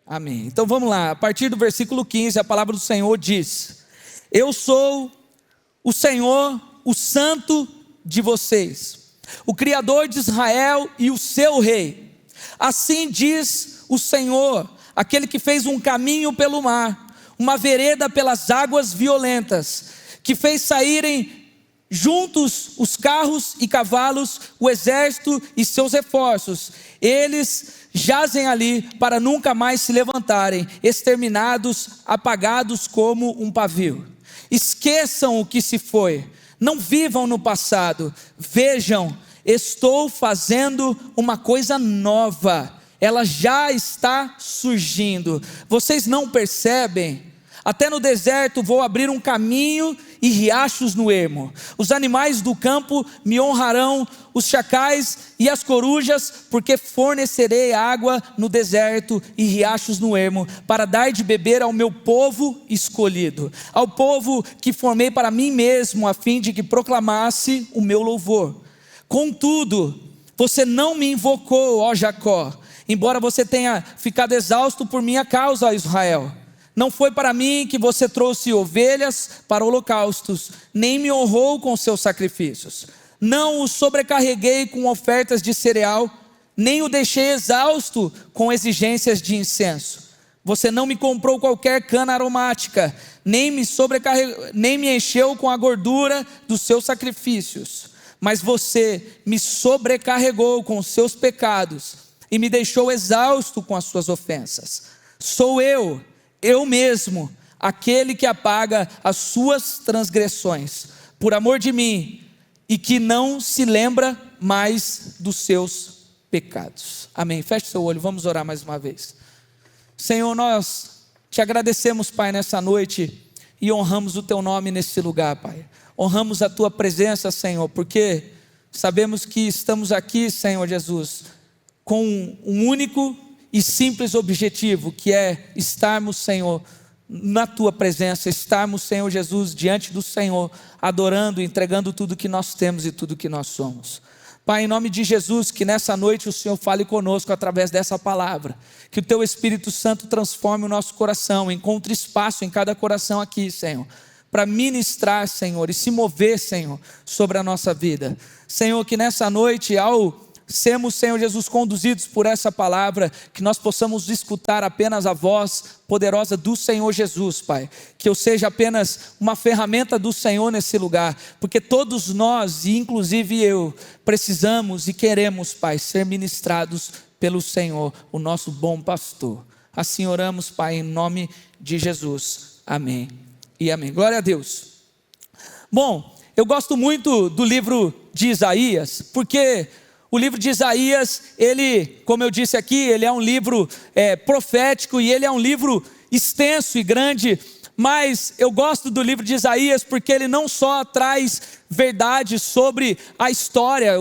Amém. Então vamos lá, a partir do versículo 15, a palavra do Senhor diz: eu sou o Senhor, o santo de vocês, o Criador de Israel e o seu rei. Assim diz o Senhor, aquele que fez um caminho pelo mar, uma vereda pelas águas violentas, que fez saírem juntos os carros e cavalos, o exército e seus reforços. Eles jazem ali para nunca mais se levantarem, exterminados, apagados como um pavio. Esqueçam o que se foi, não vivam no passado. Vejam, estou fazendo uma coisa nova, ela já está surgindo. Vocês não percebem? Até no deserto vou abrir um caminho e riachos no ermo. Os animais do campo me honrarão, os chacais e as corujas, porque fornecerei água no deserto e riachos no ermo, para dar de beber ao meu povo escolhido, ao povo que formei para mim mesmo, a fim de que proclamasse o meu louvor. Contudo, você não me invocou, ó Jacó, embora você tenha ficado exausto por minha causa, ó Israel. Não foi para mim que você trouxe ovelhas para holocaustos, nem me honrou com seus sacrifícios. Não o sobrecarreguei com ofertas de cereal, nem o deixei exausto com exigências de incenso. Você não me comprou qualquer cana aromática, nem me encheu com a gordura dos seus sacrifícios. Mas você me sobrecarregou com os seus pecados e me deixou exausto com as suas ofensas. Sou eu mesmo, aquele que apaga as suas transgressões, por amor de mim, e que não se lembra mais dos seus pecados. Amém. Feche seu olho, vamos orar mais uma vez. Senhor, nós te agradecemos, Pai, nessa noite, e honramos o teu nome nesse lugar, Pai. Honramos a tua presença, Senhor, porque sabemos que estamos aqui, Senhor Jesus, com um único e simples objetivo, que é estarmos, Senhor, na tua presença, estarmos, Senhor Jesus, diante do Senhor, adorando, entregando tudo que nós temos e tudo que nós somos. Pai, em nome de Jesus, que nessa noite o Senhor fale conosco através dessa palavra, que o teu Espírito Santo transforme o nosso coração, encontre espaço em cada coração aqui, Senhor, para ministrar, Senhor, e se mover, Senhor, sobre a nossa vida. Senhor, que nessa noite, ao sermos, Senhor Jesus, conduzidos por essa palavra, que nós possamos escutar apenas a voz poderosa do Senhor Jesus, Pai, que eu seja apenas uma ferramenta do Senhor nesse lugar, porque todos nós, e inclusive eu, precisamos e queremos, Pai, ser ministrados pelo Senhor, o nosso bom pastor. Assim oramos, Pai, em nome de Jesus, amém e amém. Glória a Deus. Bom, eu gosto muito do livro de Isaías, porque o livro de Isaías, ele, como eu disse aqui, ele é um livro profético, e ele é um livro extenso e grande, mas eu gosto do livro de Isaías porque ele não só traz verdades sobre a história,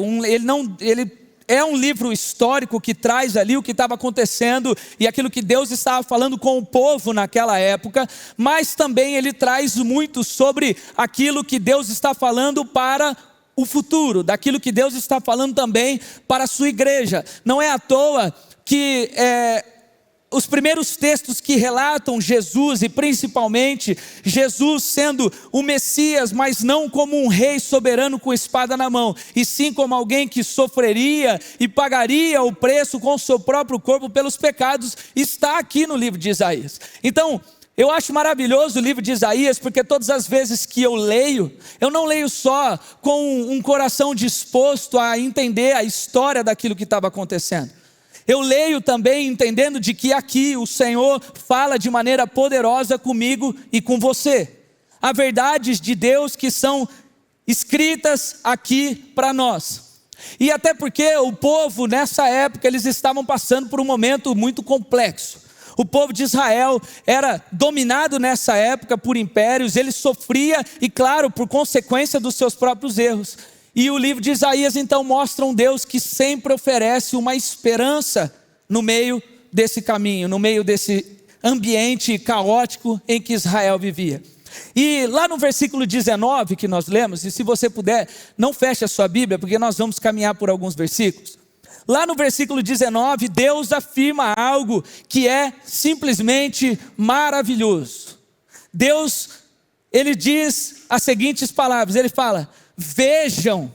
ele é um livro histórico que traz ali o que estava acontecendo e aquilo que Deus estava falando com o povo naquela época, mas também ele traz muito sobre aquilo que Deus está falando para o futuro, daquilo que Deus está falando também para a sua igreja. Não é à toa que os primeiros textos que relatam Jesus, e principalmente Jesus sendo o Messias, mas não como um rei soberano com espada na mão, e sim como alguém que sofreria e pagaria o preço com o seu próprio corpo pelos pecados, está aqui no livro de Isaías. Então, eu acho maravilhoso o livro de Isaías, porque todas as vezes que eu leio, eu não leio só com um coração disposto a entender a história daquilo que estava acontecendo. Eu leio também entendendo de que aqui o Senhor fala de maneira poderosa comigo e com você. Há verdades de Deus que são escritas aqui para nós. E até porque o povo nessa época, eles estavam passando por um momento muito complexo. O povo de Israel era dominado nessa época por impérios, ele sofria, e claro, por consequência dos seus próprios erros. E o livro de Isaías então mostra um Deus que sempre oferece uma esperança no meio desse caminho, no meio desse ambiente caótico em que Israel vivia. E lá no versículo 19 que nós lemos, e se você puder, não feche a sua Bíblia, porque nós vamos caminhar por alguns versículos. Lá no versículo 19, Deus afirma algo que é simplesmente maravilhoso. Deus, Ele diz as seguintes palavras, Ele fala: vejam,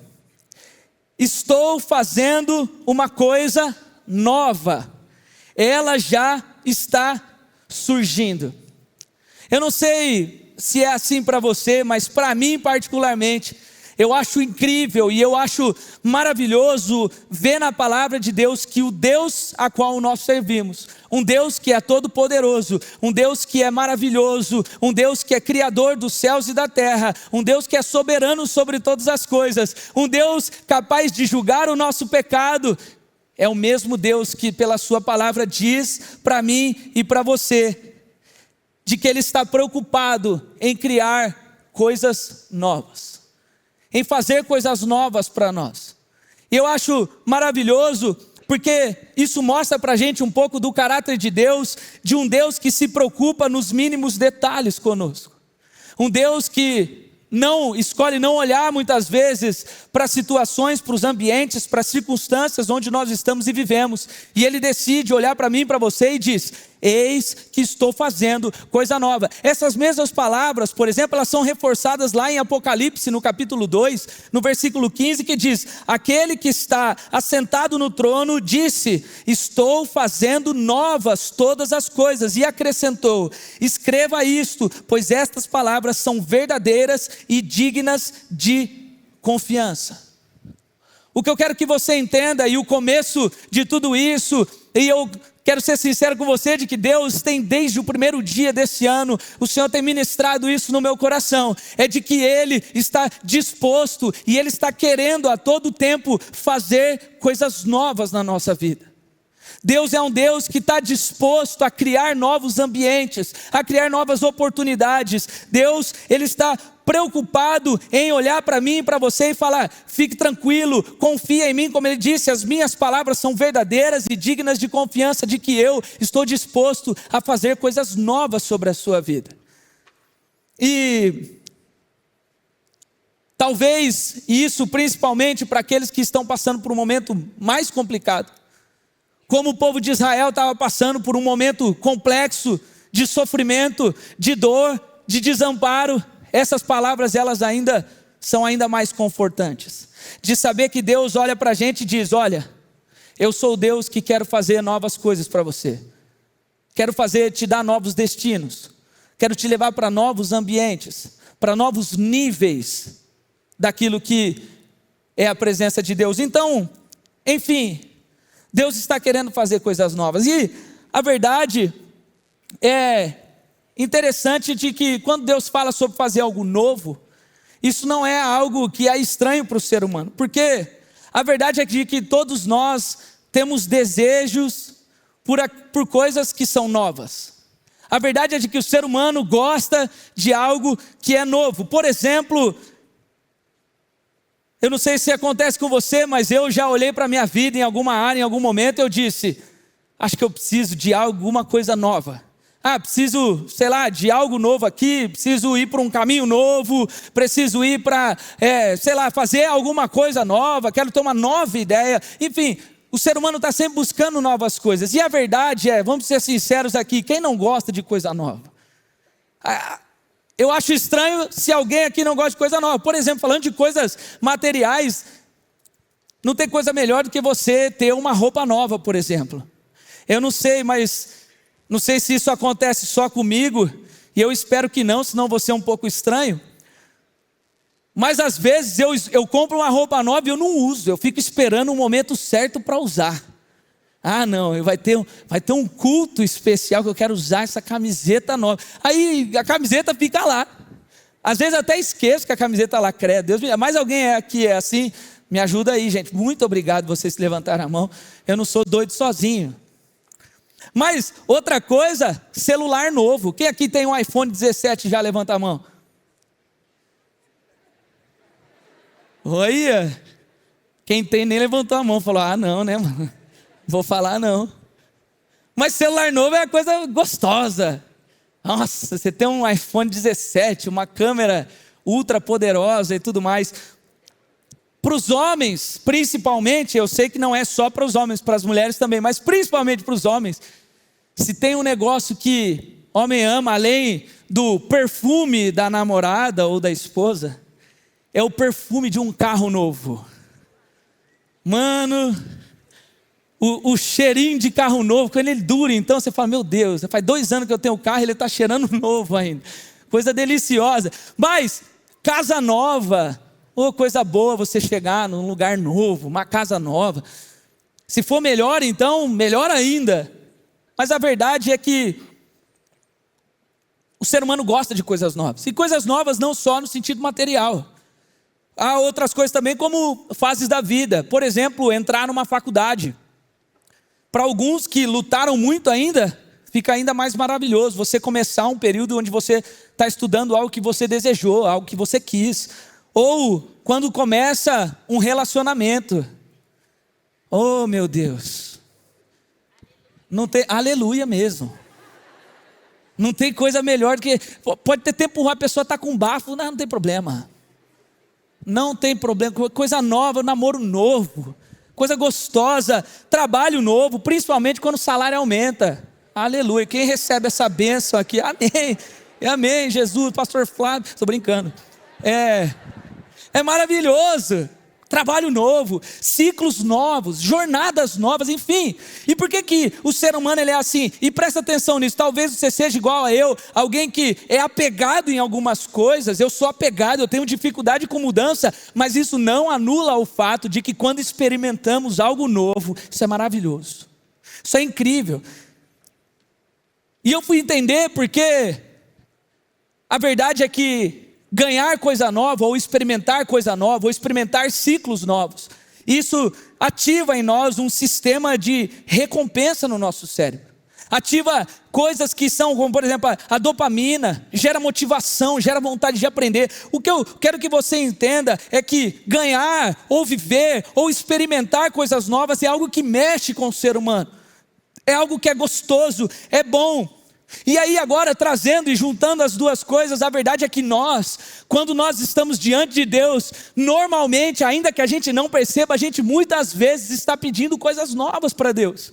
estou fazendo uma coisa nova, ela já está surgindo. Eu não sei se é assim para você, mas para mim particularmente, eu acho incrível e eu acho maravilhoso ver na palavra de Deus que o Deus a qual nós servimos, um Deus que é todo poderoso, um Deus que é maravilhoso, um Deus que é criador dos céus e da terra, um Deus que é soberano sobre todas as coisas, um Deus capaz de julgar o nosso pecado, é o mesmo Deus que pela sua palavra diz para mim e para você, de que Ele está preocupado em criar coisas novas, em fazer coisas novas para nós. E eu acho maravilhoso, porque isso mostra para a gente um pouco do caráter de Deus, de um Deus que se preocupa nos mínimos detalhes conosco. Um Deus que escolhe não olhar muitas vezes para situações, para os ambientes, para as circunstâncias onde nós estamos e vivemos. E Ele decide olhar para mim e para você e diz: eis que estou fazendo coisa nova. Essas mesmas palavras, por exemplo, elas são reforçadas lá em Apocalipse, no capítulo 2, no versículo 15, que diz: aquele que está assentado no trono disse: estou fazendo novas todas as coisas. E acrescentou: escreva isto, pois estas palavras são verdadeiras e dignas de confiança. O que eu quero que você entenda, e o começo de tudo isso, e eu quero ser sincero com você, de que Deus tem desde o primeiro dia desse ano, o Senhor tem ministrado isso no meu coração, é de que Ele está disposto e Ele está querendo a todo tempo fazer coisas novas na nossa vida. Deus é um Deus que está disposto a criar novos ambientes, a criar novas oportunidades. Deus, Ele está preocupado em olhar para mim e para você e falar: fique tranquilo, confia em mim, como Ele disse, as minhas palavras são verdadeiras e dignas de confiança, de que eu estou disposto a fazer coisas novas sobre a sua vida. E talvez isso principalmente para aqueles que estão passando por um momento mais complicado, como o povo de Israel estava passando por um momento complexo de sofrimento, de dor, de desamparo. Essas palavras, elas são ainda mais confortantes, de saber que Deus olha para a gente e diz: olha, eu sou o Deus que quero fazer novas coisas para você, quero te dar novos destinos, quero te levar para novos ambientes, para novos níveis daquilo que é a presença de Deus. Então, enfim, Deus está querendo fazer coisas novas. E a verdade é interessante de que quando Deus fala sobre fazer algo novo, isso não é algo que é estranho para o ser humano, porque a verdade é que todos nós temos desejos por coisas que são novas. A verdade é de que o ser humano gosta de algo que é novo. Por exemplo, eu não sei se acontece com você, mas eu já olhei para a minha vida em alguma área, em algum momento, eu disse: acho que eu preciso de alguma coisa nova. Preciso, sei lá, de algo novo aqui, preciso ir para um caminho novo, preciso ir para, fazer alguma coisa nova, quero ter uma nova ideia. Enfim, o ser humano está sempre buscando novas coisas. E a verdade é, vamos ser sinceros aqui, quem não gosta de coisa nova? Eu acho estranho se alguém aqui não gosta de coisa nova. Por exemplo, falando de coisas materiais, não tem coisa melhor do que você ter uma roupa nova, por exemplo. Eu não sei, mas não sei se isso acontece só comigo, e eu espero que não, senão você é um pouco estranho. Mas às vezes eu compro uma roupa nova e eu não uso, eu fico esperando o momento certo para usar. Não, vai ter um culto especial que eu quero usar essa camiseta nova. Aí a camiseta fica lá. Às vezes até esqueço que a camiseta lá, credo. Deus me... Mais alguém aqui é assim? Me ajuda aí, gente. Muito obrigado vocês que levantaram a mão. Eu não sou doido sozinho. Mas outra coisa, celular novo. Quem aqui tem um iPhone 17 já levanta a mão? Olha, quem tem nem levantou a mão, falou: não, né, mano? Vou falar não. Mas celular novo é uma coisa gostosa. Nossa, você tem um iPhone 17, uma câmera ultra poderosa e tudo mais. Para os homens, principalmente, eu sei que não é só para os homens, para as mulheres também, mas principalmente para os homens, se tem um negócio que homem ama, além do perfume da namorada ou da esposa, é o perfume de um carro novo. Mano, o cheirinho de carro novo, quando ele dura, então você fala, meu Deus, faz 2 anos que eu tenho o carro e ele está cheirando novo ainda. Coisa deliciosa. Mas, casa nova, coisa boa você chegar num lugar novo, uma casa nova. Se for melhor, então, melhor ainda. Mas a verdade é que o ser humano gosta de coisas novas. E coisas novas não só no sentido material. Há outras coisas também, como fases da vida. Por exemplo, entrar numa faculdade. Para alguns que lutaram muito ainda, fica ainda mais maravilhoso você começar um período onde você está estudando algo que você desejou, algo que você quis. Ou quando começa um relacionamento. Oh, meu Deus. Não tem, aleluia mesmo. Não tem coisa melhor do que, pode ter tempo, a pessoa está com bafo, não tem problema. Não tem problema, coisa nova, namoro novo, coisa gostosa, trabalho novo, principalmente quando o salário aumenta. Aleluia, quem recebe essa bênção aqui, amém, amém, Jesus, pastor Flávio, estou brincando. É maravilhoso, trabalho novo, ciclos novos, jornadas novas, enfim. E por que o ser humano ele é assim? E presta atenção nisso, talvez você seja igual a eu, alguém que é apegado em algumas coisas. Eu sou apegado, eu tenho dificuldade com mudança, mas isso não anula o fato de que quando experimentamos algo novo, isso é maravilhoso, isso é incrível. E eu fui entender porque a verdade é que ganhar coisa nova, ou experimentar coisa nova, ou experimentar ciclos novos, isso ativa em nós um sistema de recompensa no nosso cérebro. Ativa coisas que são, como por exemplo, a dopamina, gera motivação, gera vontade de aprender. O que eu quero que você entenda é que ganhar, ou viver, ou experimentar coisas novas é algo que mexe com o ser humano. É algo que é gostoso, é bom. E aí agora trazendo e juntando as duas coisas, a verdade é que nós, quando nós estamos diante de Deus, normalmente, ainda que a gente não perceba, a gente muitas vezes está pedindo coisas novas para Deus.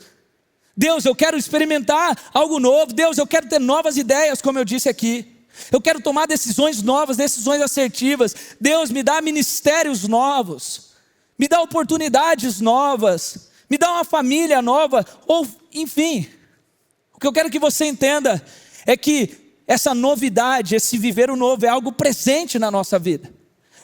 Deus, eu quero experimentar algo novo. Deus, eu quero ter novas ideias, como eu disse aqui. Eu quero tomar decisões novas, decisões assertivas. Deus, me dá ministérios novos, me dá oportunidades novas, me dá uma família nova, ou enfim. O que eu quero que você entenda é que essa novidade, esse viver o novo é algo presente na nossa vida.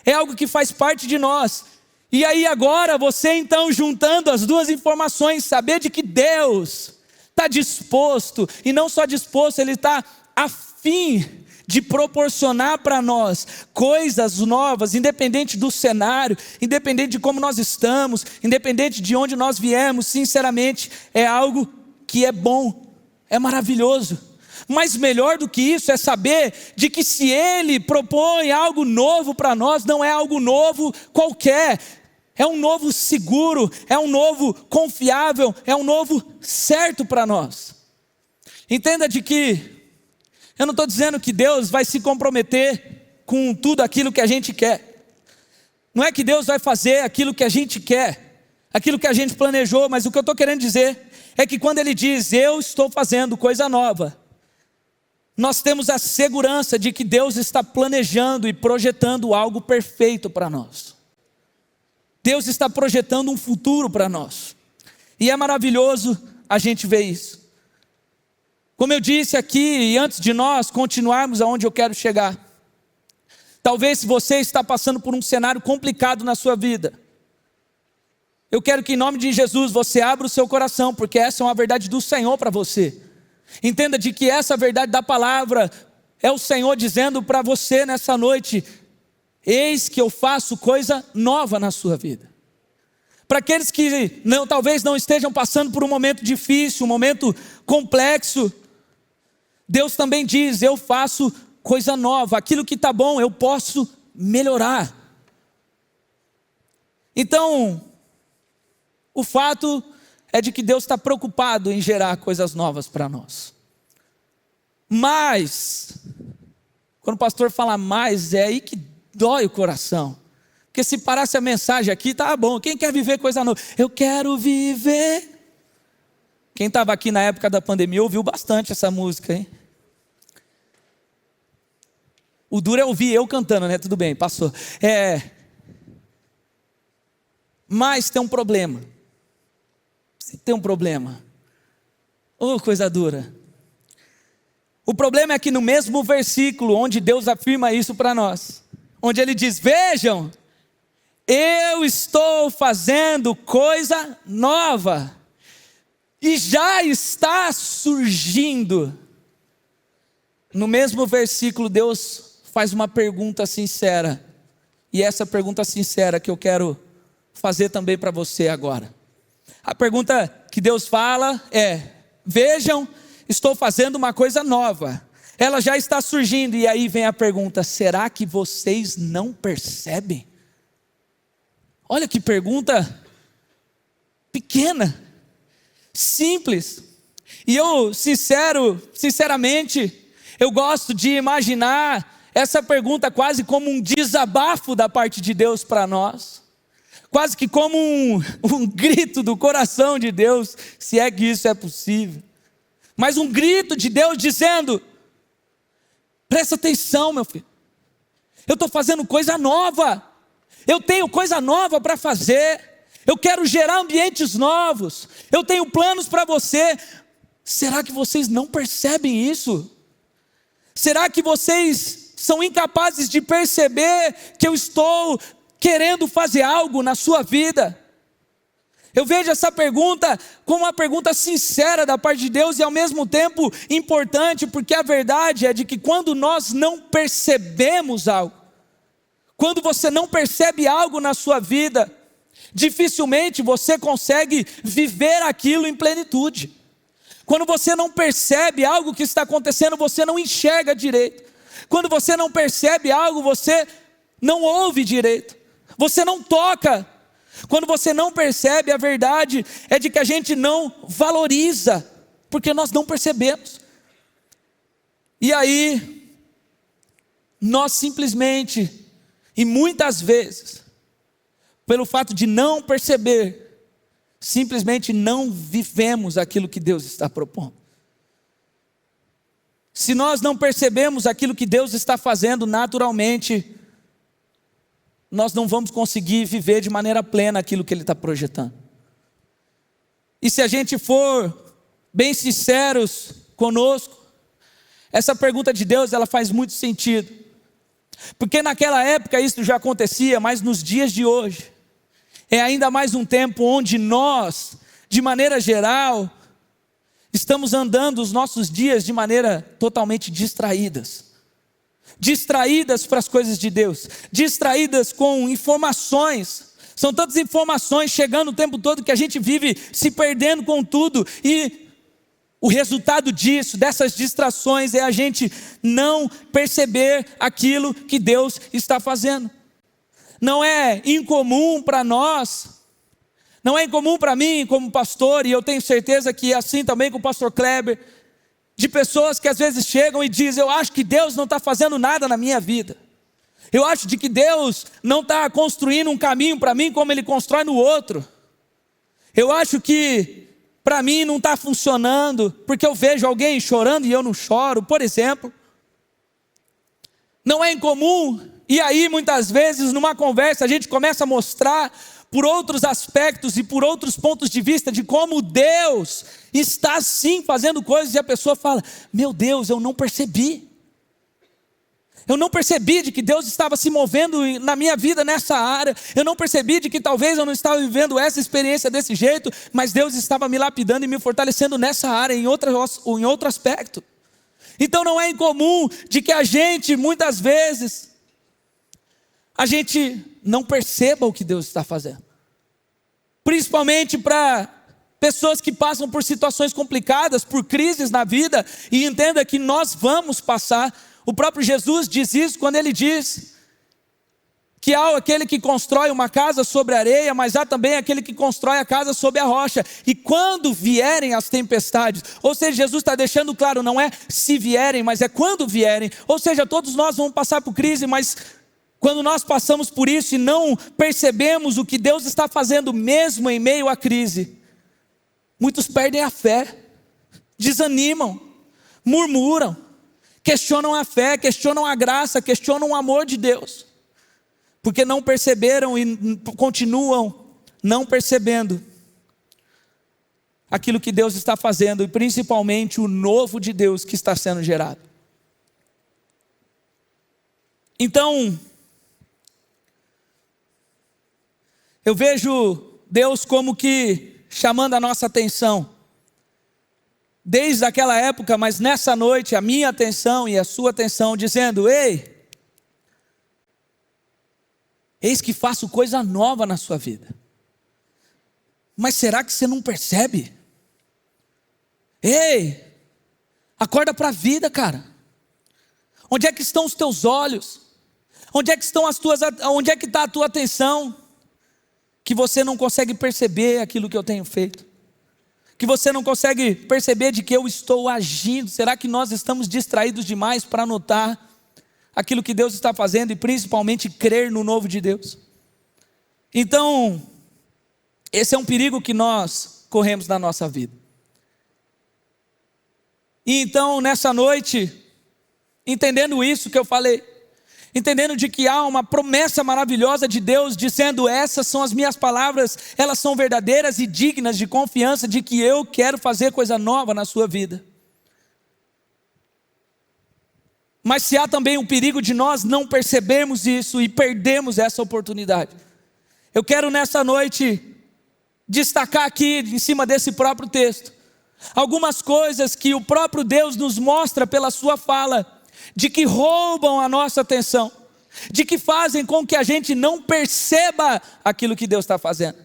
É algo que faz parte de nós. E aí agora você então juntando as duas informações, saber de que Deus está disposto, e não só disposto, Ele está a fim de proporcionar para nós coisas novas, independente do cenário, independente de como nós estamos, independente de onde nós viemos, sinceramente é algo que é bom. É maravilhoso, mas melhor do que isso é saber de que se Ele propõe algo novo para nós, não é algo novo qualquer, é um novo seguro, é um novo confiável, é um novo certo para nós. Entenda de que eu não estou dizendo que Deus vai se comprometer com tudo aquilo que a gente quer, não é que Deus vai fazer aquilo que a gente quer, aquilo que a gente planejou, mas o que eu estou querendo dizer é que quando Ele diz, eu estou fazendo coisa nova, nós temos a segurança de que Deus está planejando e projetando algo perfeito para nós. Deus está projetando um futuro para nós. E é maravilhoso a gente ver isso. Como eu disse aqui, e antes de nós continuarmos aonde eu quero chegar, talvez se você está passando por um cenário complicado na sua vida, eu quero que em nome de Jesus você abra o seu coração, porque essa é uma verdade do Senhor para você. Entenda de que essa verdade da palavra é o Senhor dizendo para você nessa noite, eis que eu faço coisa nova na sua vida. Para aqueles que talvez não estejam passando por um momento difícil, um momento complexo, Deus também diz, eu faço coisa nova, aquilo que está bom eu posso melhorar. Então, o fato é de que Deus está preocupado em gerar coisas novas para nós. Mas, quando o pastor fala mais, é aí que dói o coração. Porque se parasse a mensagem aqui, tá bom. Quem quer viver coisa nova? Eu quero viver. Quem estava aqui na época da pandemia ouviu bastante essa música, hein? O duro é ouvir eu cantando, né? Tudo bem, passou. Mas tem um problema. Tem um problema. Oh, coisa dura. O problema é que no mesmo versículo onde Deus afirma isso para nós, onde Ele diz, vejam, eu estou fazendo coisa nova, e já está surgindo. No mesmo versículo Deus faz uma pergunta sincera, e essa pergunta sincera que eu quero fazer também para você agora. A pergunta que Deus fala é, vejam, estou fazendo uma coisa nova, ela já está surgindo, e aí vem a pergunta, será que vocês não percebem? Olha que pergunta pequena, simples, e eu sinceramente, eu gosto de imaginar essa pergunta quase como um desabafo da parte de Deus para nós, quase que como um grito do coração de Deus, se é que isso é possível, mas um grito de Deus dizendo, presta atenção meu filho, eu estou fazendo coisa nova, eu tenho coisa nova para fazer, eu quero gerar ambientes novos, eu tenho planos para você, será que vocês não percebem isso? Será que vocês são incapazes de perceber que eu estou querendo fazer algo na sua vida? Eu vejo essa pergunta como uma pergunta sincera da parte de Deus e ao mesmo tempo importante, porque a verdade é de que quando nós não percebemos algo, quando você não percebe algo na sua vida, dificilmente você consegue viver aquilo em plenitude. Quando você não percebe algo que está acontecendo, você não enxerga direito. Quando você não percebe algo, você não ouve direito. Você não toca. Quando você não percebe, a verdade é de que a gente não valoriza, porque nós não percebemos. E aí, nós simplesmente, e muitas vezes, pelo fato de não perceber, simplesmente não vivemos aquilo que Deus está propondo. Se nós não percebemos aquilo que Deus está fazendo naturalmente, nós não vamos conseguir viver de maneira plena aquilo que Ele está projetando. E se a gente for bem sinceros conosco, essa pergunta de Deus, ela faz muito sentido. Porque naquela época isso já acontecia, mas nos dias de hoje, é ainda mais um tempo onde nós, de maneira geral, estamos andando os nossos dias de maneira totalmente distraídas. Distraídas para as coisas de Deus, distraídas com informações, são tantas informações chegando o tempo todo que a gente vive se perdendo com tudo, e o resultado disso, dessas distrações, é a gente não perceber aquilo que Deus está fazendo. Não é incomum para nós, não é incomum para mim como pastor, e eu tenho certeza que é assim também com o pastor Kleber, de pessoas que às vezes chegam e dizem, eu acho que Deus não está fazendo nada na minha vida, eu acho de que Deus não está construindo um caminho para mim como Ele constrói no outro, eu acho que para mim não está funcionando, porque eu vejo alguém chorando e eu não choro, por exemplo. Não é incomum, e aí muitas vezes numa conversa a gente começa a mostrar por outros aspectos e por outros pontos de vista de como Deus está sim fazendo coisas, e a pessoa fala, meu Deus, eu não percebi. Eu não percebi de que Deus estava se movendo na minha vida nessa área. Eu não percebi de que talvez eu não estava vivendo essa experiência desse jeito, mas Deus estava me lapidando e me fortalecendo nessa área, em outro aspecto. Então não é incomum de que a gente, muitas vezes, a gente não perceba o que Deus está fazendo. Principalmente para pessoas que passam por situações complicadas, por crises na vida, e entenda que nós vamos passar. O próprio Jesus diz isso quando Ele diz que há aquele que constrói uma casa sobre a areia, mas há também aquele que constrói a casa sobre a rocha. E quando vierem as tempestades, ou seja, Jesus está deixando claro, não é se vierem, mas é quando vierem. Ou seja, todos nós vamos passar por crise, mas Quando nós passamos por isso e não percebemos o que Deus está fazendo mesmo em meio à crise, muitos perdem a fé, desanimam, murmuram, questionam a fé, questionam a graça, questionam o amor de Deus, porque não perceberam e continuam não percebendo aquilo que Deus está fazendo, e principalmente o novo de Deus que está sendo gerado. Então, eu vejo Deus como que chamando a nossa atenção, desde aquela época, mas nessa noite, a minha atenção e a sua atenção, dizendo: ei, eis que faço coisa nova na sua vida. Mas será que você não percebe? Ei, acorda para a vida, cara. Onde é que estão os teus olhos? Onde é que está a tua atenção? Que você não consegue perceber aquilo que eu tenho feito, que você não consegue perceber de que eu estou agindo. Será que nós estamos distraídos demais para notar aquilo que Deus está fazendo e principalmente crer no novo de Deus? Então, esse é um perigo que nós corremos na nossa vida. E então, nessa noite, entendendo isso que eu falei, entendendo de que há uma promessa maravilhosa de Deus, dizendo: essas são as minhas palavras, elas são verdadeiras e dignas de confiança, de que eu quero fazer coisa nova na sua vida. Mas se há também um perigo de nós não percebermos isso e perdermos essa oportunidade, eu quero nessa noite destacar aqui, em cima desse próprio texto, algumas coisas que o próprio Deus nos mostra pela sua fala, de que roubam a nossa atenção, de que fazem com que a gente não perceba aquilo que Deus está fazendo.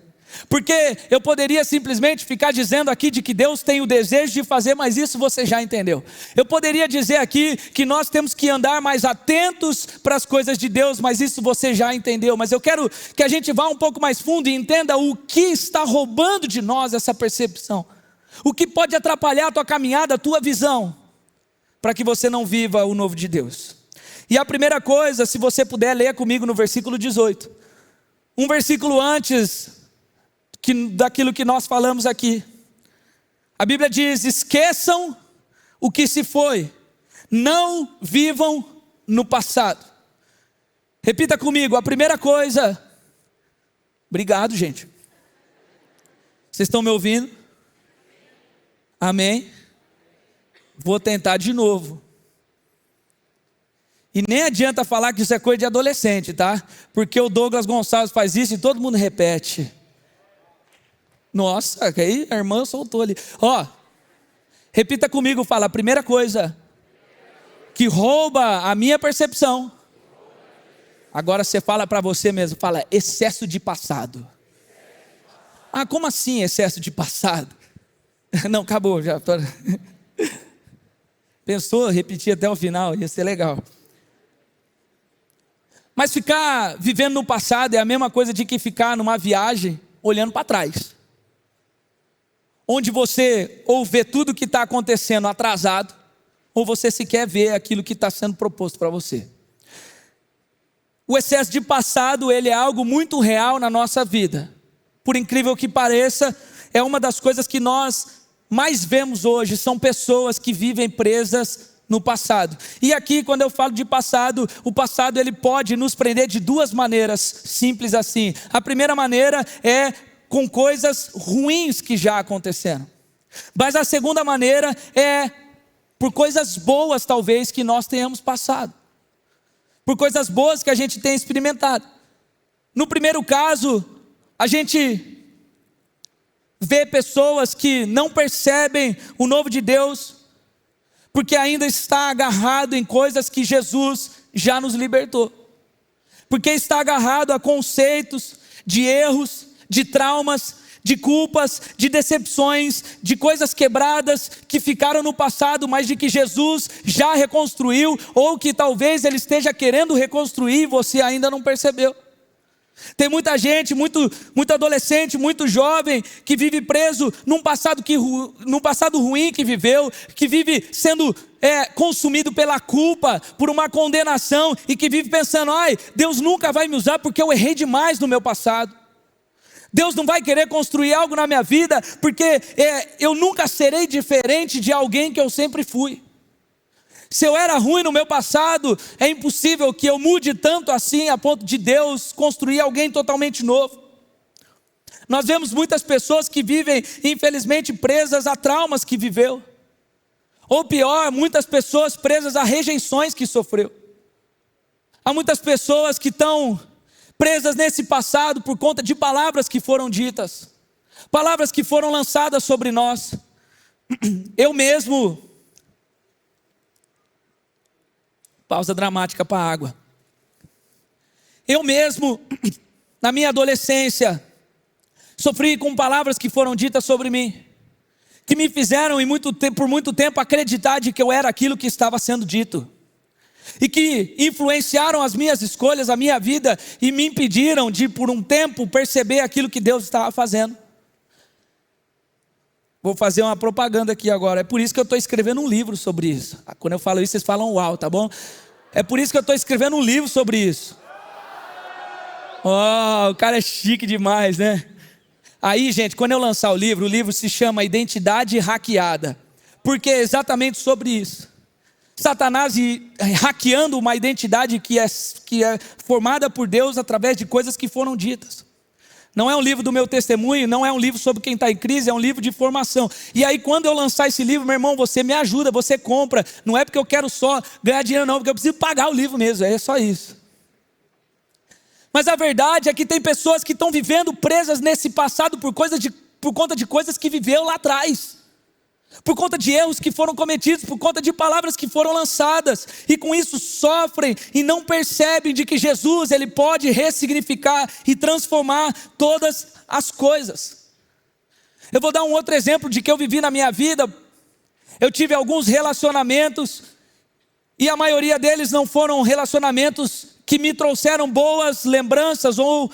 Porque eu poderia simplesmente ficar dizendo aqui de que Deus tem o desejo de fazer, mas isso você já entendeu. Eu poderia dizer aqui que nós temos que andar mais atentos para as coisas de Deus, mas isso você já entendeu. Mas eu quero que a gente vá um pouco mais fundo e entenda o que está roubando de nós essa percepção, o que pode atrapalhar a tua caminhada, a tua visão, para que você não viva o novo de Deus. E a primeira coisa, se você puder, leia comigo no versículo 18. Um versículo antes daquilo que nós falamos aqui. A Bíblia diz: esqueçam o que se foi, não vivam no passado. Repita comigo, a primeira coisa. Obrigado, gente. Vocês estão me ouvindo? Amém? Vou tentar de novo. E nem adianta falar que isso é coisa de adolescente, tá? Porque o Douglas Gonçalves faz isso e todo mundo repete. Nossa, que aí a irmã soltou ali. Ó, repita comigo, fala: a primeira coisa que rouba a minha percepção. Agora você fala para você mesmo, fala: excesso de passado. Ah, como assim excesso de passado? Não, acabou já. Pensou repetir até o final, ia ser legal. Mas ficar vivendo no passado é a mesma coisa de que ficar numa viagem olhando para trás, onde você ou vê tudo que está acontecendo atrasado, ou você sequer vê aquilo que está sendo proposto para você. O excesso de passado, ele é algo muito real na nossa vida. Por incrível que pareça, é uma das coisas que nós mais vemos hoje, são pessoas que vivem presas no passado. E aqui, quando eu falo de passado, o passado ele pode nos prender de duas maneiras, simples assim. A primeira maneira é com coisas ruins que já aconteceram. Mas a segunda maneira é por coisas boas talvez que nós tenhamos passado. Por coisas boas que a gente tem experimentado. No primeiro caso, a gente vê pessoas que não percebem o novo de Deus, porque ainda está agarrado em coisas que Jesus já nos libertou. Porque está agarrado a conceitos de erros, de traumas, de culpas, de decepções, de coisas quebradas que ficaram no passado, mas de que Jesus já reconstruiu, ou que talvez Ele esteja querendo reconstruir e você ainda não percebeu. Tem muita gente, muito adolescente, muito jovem, que vive preso num passado ruim que viveu, que vive sendo consumido pela culpa, por uma condenação, e que vive pensando: ai, Deus nunca vai me usar porque eu errei demais no meu passado. Deus não vai querer construir algo na minha vida, porque eu nunca serei diferente de alguém que eu sempre fui. Se eu era ruim no meu passado, é impossível que eu mude tanto assim a ponto de Deus construir alguém totalmente novo. Nós vemos muitas pessoas que vivem, infelizmente, presas a traumas que viveu. Ou pior, muitas pessoas presas a rejeições que sofreu. Há muitas pessoas que estão presas nesse passado por conta de palavras que foram ditas, palavras que foram lançadas sobre nós. Eu mesmo... Pausa dramática para a água. Eu mesmo, na minha adolescência, sofri com palavras que foram ditas sobre mim, que me fizeram por muito tempo acreditar de que eu era aquilo que estava sendo dito, e que influenciaram as minhas escolhas, a minha vida, e me impediram de por um tempo perceber aquilo que Deus estava fazendo. Vou fazer uma propaganda aqui agora. É por isso que eu estou escrevendo um livro sobre isso. Quando eu falo isso, vocês falam uau, tá bom? É por isso que eu estou escrevendo um livro sobre isso. Oh, o cara é chique demais, né? Aí, gente, quando eu lançar o livro se chama Identidade Hackeada. Porque é exatamente sobre isso. Satanás hackeando uma identidade que é formada por Deus através de coisas que foram ditas. Não é um livro do meu testemunho, não é um livro sobre quem está em crise, é um livro de formação. E aí quando eu lançar esse livro, meu irmão, você me ajuda, você compra. Não é porque eu quero só ganhar dinheiro não, porque eu preciso pagar o livro mesmo, é só isso. Mas a verdade é que tem pessoas que estão vivendo presas nesse passado por conta de coisas que viveu lá atrás. Por conta de erros que foram cometidos, por conta de palavras que foram lançadas, e com isso sofrem e não percebem de que Jesus, Ele pode ressignificar e transformar todas as coisas. Eu vou dar um outro exemplo de que eu vivi na minha vida. Eu tive alguns relacionamentos, e a maioria deles não foram relacionamentos que me trouxeram boas lembranças, ou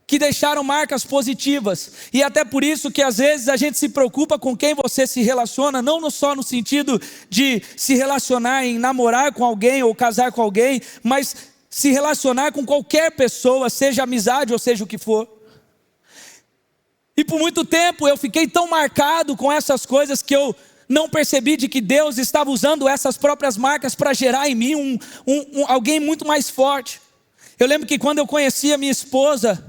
que deixaram marcas positivas, e até por isso que às vezes a gente se preocupa com quem você se relaciona, não só no sentido de se relacionar em namorar com alguém ou casar com alguém, mas se relacionar com qualquer pessoa, seja amizade ou seja o que for. E por muito tempo eu fiquei tão marcado com essas coisas que eu não percebi de que Deus estava usando essas próprias marcas para gerar em mim alguém muito mais forte. Eu lembro que quando eu conheci a minha esposa,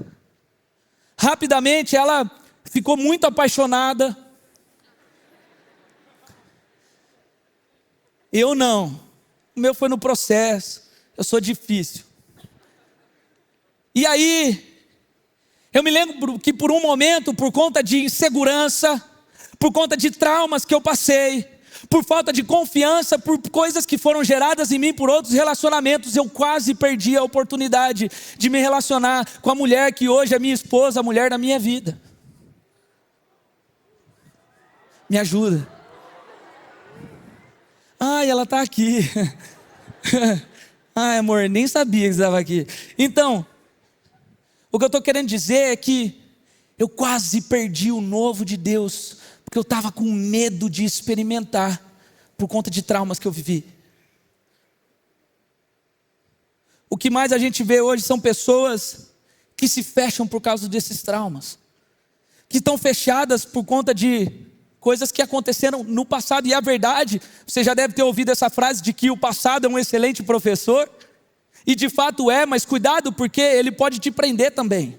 rapidamente ela ficou muito apaixonada. Eu não. O meu foi no processo. Eu sou difícil. E aí, eu me lembro que por um momento, por conta de insegurança, por conta de traumas que eu passei, por falta de confiança, por coisas que foram geradas em mim por outros relacionamentos, eu quase perdi a oportunidade de me relacionar com a mulher que hoje é minha esposa, a mulher da minha vida. Me ajuda. Ai, ela está aqui. Ai, amor, nem sabia que você estava aqui. Então, o que eu estou querendo dizer é que eu quase perdi o novo de Deus, porque eu estava com medo de experimentar, por conta de traumas que eu vivi. O que mais a gente vê hoje são pessoas que se fecham por causa desses traumas, que estão fechadas por conta de coisas que aconteceram no passado. E a verdade, você já deve ter ouvido essa frase de que o passado é um excelente professor, e de fato é, mas cuidado, porque ele pode te prender também.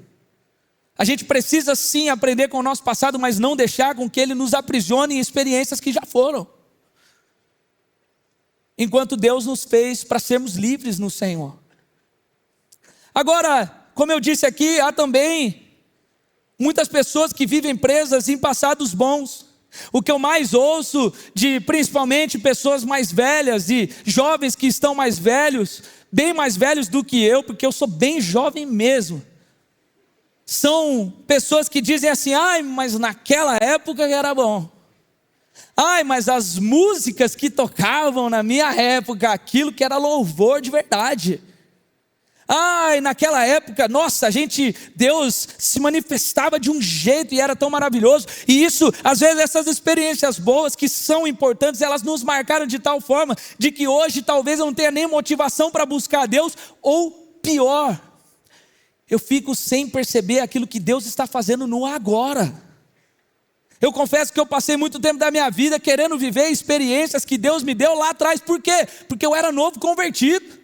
A gente precisa sim aprender com o nosso passado, mas não deixar com que ele nos aprisione em experiências que já foram. Enquanto Deus nos fez para sermos livres no Senhor. Agora, como eu disse aqui, há também muitas pessoas que vivem presas em passados bons. O que eu mais ouço de principalmente pessoas mais velhas e jovens que estão mais velhos, bem mais velhos do que eu, porque eu sou bem jovem mesmo. São pessoas que dizem assim: ai, mas naquela época era bom. Ai, mas as músicas que tocavam na minha época, aquilo que era louvor de verdade. Ai, naquela época, nossa, Deus se manifestava de um jeito e era tão maravilhoso. E isso, às vezes, essas experiências boas que são importantes, elas nos marcaram de tal forma de que hoje talvez eu não tenha nem motivação para buscar a Deus, ou pior, eu fico sem perceber aquilo que Deus está fazendo no agora. Eu confesso que eu passei muito tempo da minha vida querendo viver experiências que Deus me deu lá atrás. Por quê? Porque eu era novo convertido.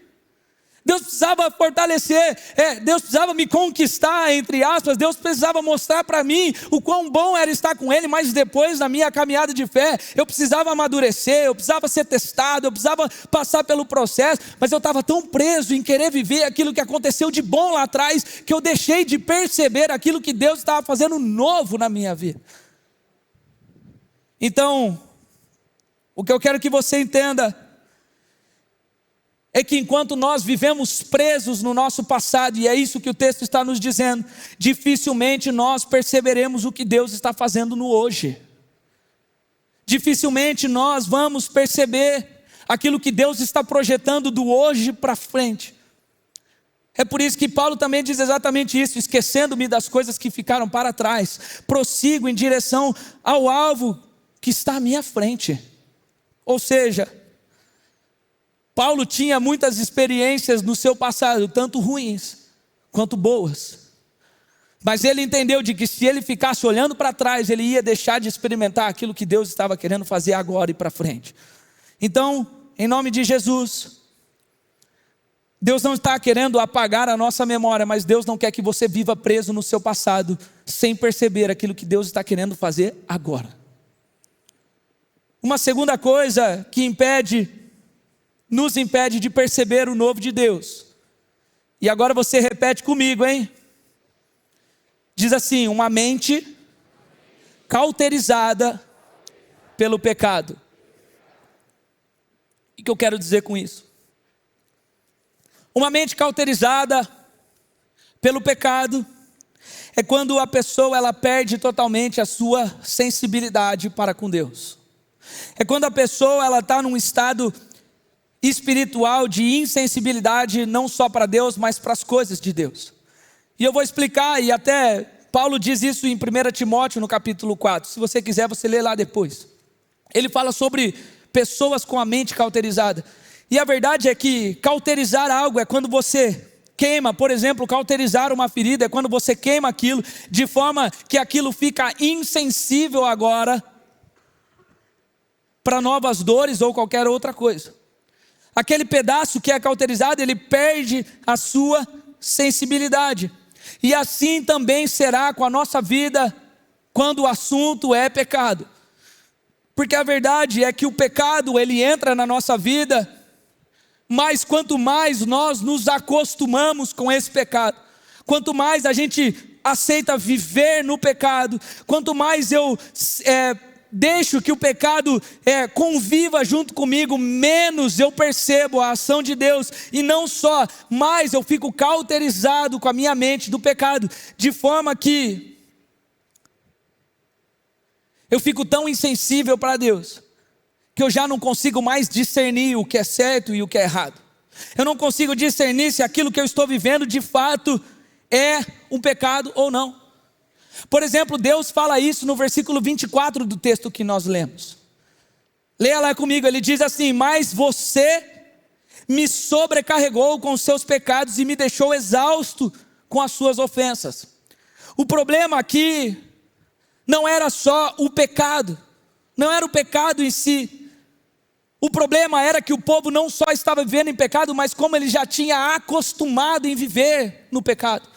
Deus precisava fortalecer, Deus precisava me conquistar, entre aspas. Deus precisava mostrar para mim o quão bom era estar com Ele. Mas depois, na minha caminhada de fé, eu precisava amadurecer, eu precisava ser testado, eu precisava passar pelo processo. Mas eu estava tão preso em querer viver aquilo que aconteceu de bom lá atrás, que eu deixei de perceber aquilo que Deus estava fazendo novo na minha vida. Então, o que eu quero que você entenda é que enquanto nós vivemos presos no nosso passado, e é isso que o texto está nos dizendo, dificilmente nós perceberemos o que Deus está fazendo no hoje. Dificilmente nós vamos perceber aquilo que Deus está projetando do hoje para frente. É por isso que Paulo também diz exatamente isso: esquecendo-me das coisas que ficaram para trás, prossigo em direção ao alvo que está à minha frente. Ou seja, Paulo tinha muitas experiências no seu passado, tanto ruins quanto boas. Mas ele entendeu de que se ele ficasse olhando para trás, ele ia deixar de experimentar aquilo que Deus estava querendo fazer agora e para frente. Então, em nome de Jesus, Deus não está querendo apagar a nossa memória, mas Deus não quer que você viva preso no seu passado, sem perceber aquilo que Deus está querendo fazer agora. Uma segunda coisa que nos impede de perceber o novo de Deus. E agora você repete comigo, hein? Diz assim: uma mente cauterizada pelo pecado. O que eu quero dizer com isso? Uma mente cauterizada pelo pecado é quando a pessoa ela perde totalmente a sua sensibilidade para com Deus. É quando a pessoa ela está num estado espiritual de insensibilidade, não só para Deus, mas para as coisas de Deus. E eu vou explicar, e até Paulo diz isso em 1 Timóteo no capítulo 4. Se você quiser, você lê lá depois. Ele fala sobre pessoas com a mente cauterizada. E a verdade é que cauterizar algo é quando você queima, por exemplo, cauterizar uma ferida é quando você queima aquilo de forma que aquilo fica insensível agora para novas dores ou qualquer outra coisa. Aquele pedaço que é cauterizado, ele perde a sua sensibilidade. E assim também será com a nossa vida quando o assunto é pecado. Porque a verdade é que o pecado, ele entra na nossa vida, mas quanto mais nós nos acostumamos com esse pecado, quanto mais a gente aceita viver no pecado, quanto mais eu deixo que o pecado conviva junto comigo, menos eu percebo a ação de Deus. E não só, mais eu fico cauterizado com a minha mente do pecado, de forma que eu fico tão insensível para Deus, que eu já não consigo mais discernir o que é certo e o que é errado. Eu não consigo discernir se aquilo que eu estou vivendo de fato é um pecado ou não. Por exemplo, Deus fala isso no versículo 24 do texto que nós lemos. Leia lá comigo, ele diz assim: mas você me sobrecarregou com os seus pecados e me deixou exausto com as suas ofensas. O problema aqui não era só o pecado, não era o pecado em si. O problema era que o povo não só estava vivendo em pecado, mas como ele já tinha acostumado em viver no pecado.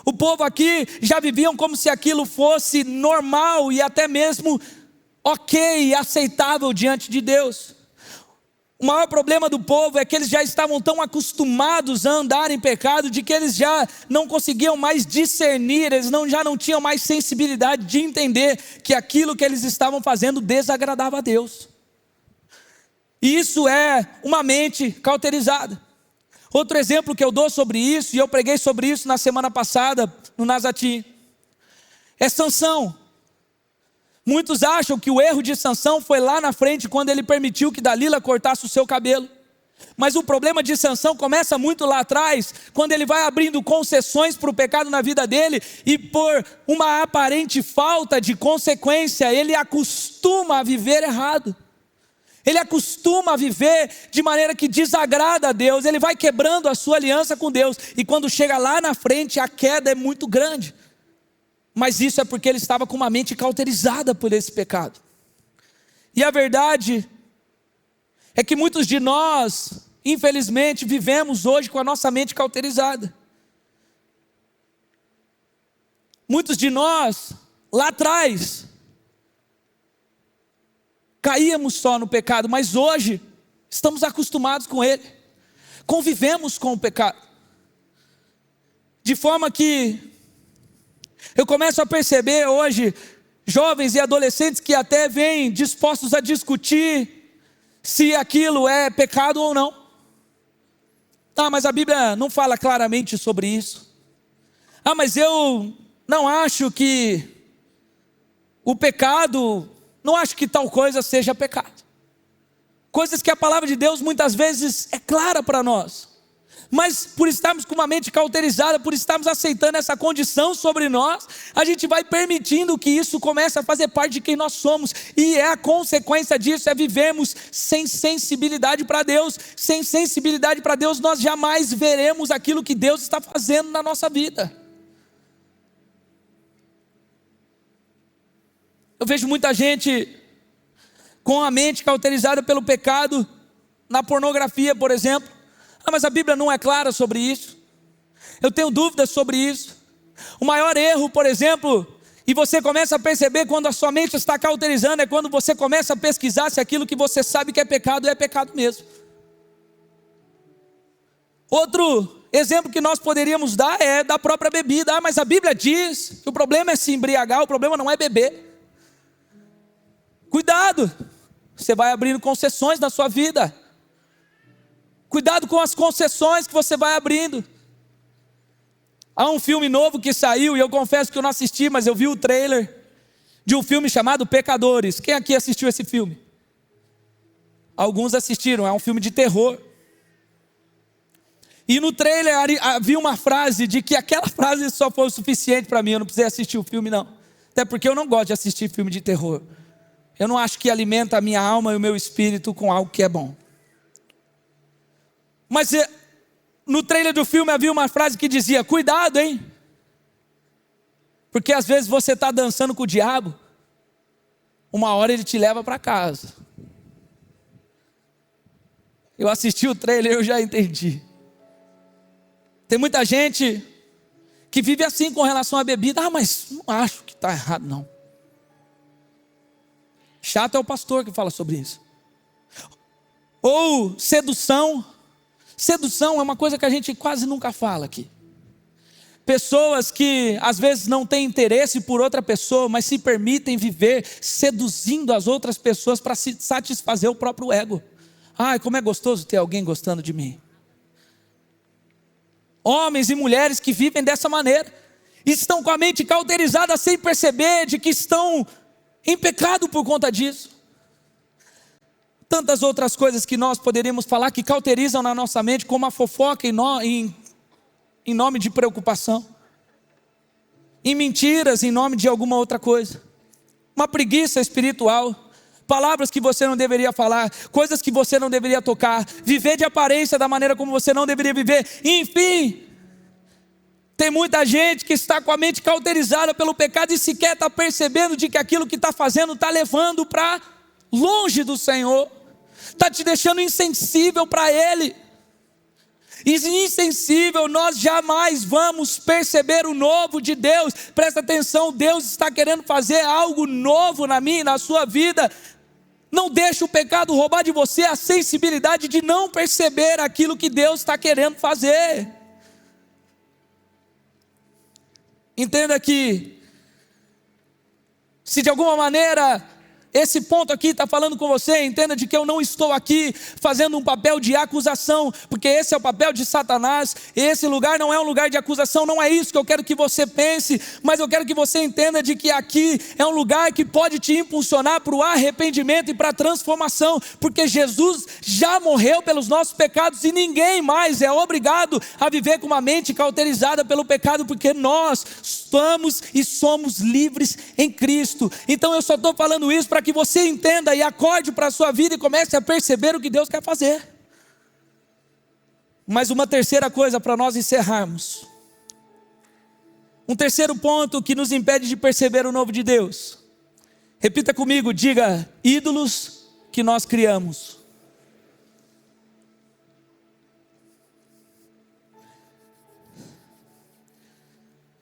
O povo aqui já viviam como se aquilo fosse normal e até mesmo ok, aceitável diante de Deus. O maior problema do povo é que eles já estavam tão acostumados a andar em pecado, de que eles já não conseguiam mais discernir, eles já não tinham mais sensibilidade de entender que aquilo que eles estavam fazendo desagradava a Deus. E isso é uma mente cauterizada. Outro exemplo que eu dou sobre isso, e eu preguei sobre isso na semana passada no Nazati, é Sansão. Muitos acham que o erro de Sansão foi lá na frente, quando ele permitiu que Dalila cortasse o seu cabelo. Mas o problema de Sansão começa muito lá atrás, quando ele vai abrindo concessões para o pecado na vida dele, e por uma aparente falta de consequência, ele acostuma a viver errado. Ele acostuma a viver de maneira que desagrada a Deus, ele vai quebrando a sua aliança com Deus, e quando chega lá na frente, a queda é muito grande. Mas isso é porque ele estava com uma mente cauterizada por esse pecado. E a verdade é que muitos de nós, infelizmente, vivemos hoje com a nossa mente cauterizada. Muitos de nós, lá atrás, caíamos só no pecado, mas hoje estamos acostumados com ele, convivemos com o pecado, de forma que eu começo a perceber hoje, jovens e adolescentes que até vêm dispostos a discutir se aquilo é pecado ou não. Ah, mas a Bíblia não fala claramente sobre isso. Ah, mas eu não acho que o pecado, não acho que tal coisa seja pecado. Coisas que a palavra de Deus muitas vezes é clara para nós. Mas por estarmos com uma mente cauterizada, por estarmos aceitando essa condição sobre nós, a gente vai permitindo que isso comece a fazer parte de quem nós somos. E a consequência disso é vivermos sem sensibilidade para Deus. Sem sensibilidade para Deus, nós jamais veremos aquilo que Deus está fazendo na nossa vida. Eu vejo muita gente com a mente cauterizada pelo pecado, na pornografia, por exemplo. Ah, mas a Bíblia não é clara sobre isso. Eu tenho dúvidas sobre isso. O maior erro, por exemplo, e você começa a perceber quando a sua mente está cauterizando, é quando você começa a pesquisar se aquilo que você sabe que é pecado mesmo. Outro exemplo que nós poderíamos dar é da própria bebida. Ah, mas a Bíblia diz que o problema é se embriagar, o problema não é beber. Cuidado, você vai abrindo concessões na sua vida. Cuidado com as concessões que você vai abrindo. Há um filme novo que saiu, e eu confesso que eu não assisti, mas eu vi o trailer de um filme chamado Pecadores. Quem aqui assistiu esse filme? Alguns assistiram, é um filme de terror. E no trailer havia uma frase de que aquela frase só foi o suficiente para mim, eu não precisei assistir o filme não. Até porque eu não gosto de assistir filme de terror. Eu não acho que alimenta a minha alma e o meu espírito com algo que é bom. Mas no trailer do filme havia uma frase que dizia: cuidado, hein? Porque às vezes você está dançando com o diabo, uma hora ele te leva para casa. Eu assisti o trailer e eu já entendi. Tem muita gente que vive assim com relação à bebida. Ah, mas não acho que está errado não. Chato é o pastor que fala sobre isso. Ou sedução. Sedução é uma coisa que a gente quase nunca fala aqui. Pessoas que às vezes não têm interesse por outra pessoa, mas se permitem viver seduzindo as outras pessoas para satisfazer o próprio ego. Ai, como é gostoso ter alguém gostando de mim. Homens e mulheres que vivem dessa maneira, estão com a mente cauterizada sem perceber de que estão em pecado por conta disso. Tantas outras coisas que nós poderíamos falar que cauterizam na nossa mente, como a fofoca em nome de preocupação, em mentiras em nome de alguma outra coisa, uma preguiça espiritual, palavras que você não deveria falar, coisas que você não deveria tocar, viver de aparência da maneira como você não deveria viver, enfim. Tem muita gente que está com a mente cauterizada pelo pecado e sequer está percebendo de que aquilo que está fazendo está levando para longe do Senhor, está te deixando insensível para Ele. E insensível, nós jamais vamos perceber o novo de Deus. Presta atenção, Deus está querendo fazer algo novo na minha e na sua vida. Não deixe o pecado roubar de você a sensibilidade de não perceber aquilo que Deus está querendo fazer. Entenda que, se de alguma maneira esse ponto aqui está falando com você, entenda de que eu não estou aqui fazendo um papel de acusação, porque esse é o papel de Satanás, esse lugar não é um lugar de acusação, não é isso que eu quero que você pense, mas eu quero que você entenda de que aqui é um lugar que pode te impulsionar para o arrependimento e para a transformação, porque Jesus já morreu pelos nossos pecados e ninguém mais é obrigado a viver com uma mente cauterizada pelo pecado, porque nós estamos e somos livres em Cristo. Então eu só estou falando isso para que você entenda e acorde para a sua vida e comece a perceber o que Deus quer fazer. Mas uma terceira coisa para nós encerrarmos, um terceiro ponto que nos impede de perceber o novo de Deus. Repita comigo, diga: ídolos que nós criamos.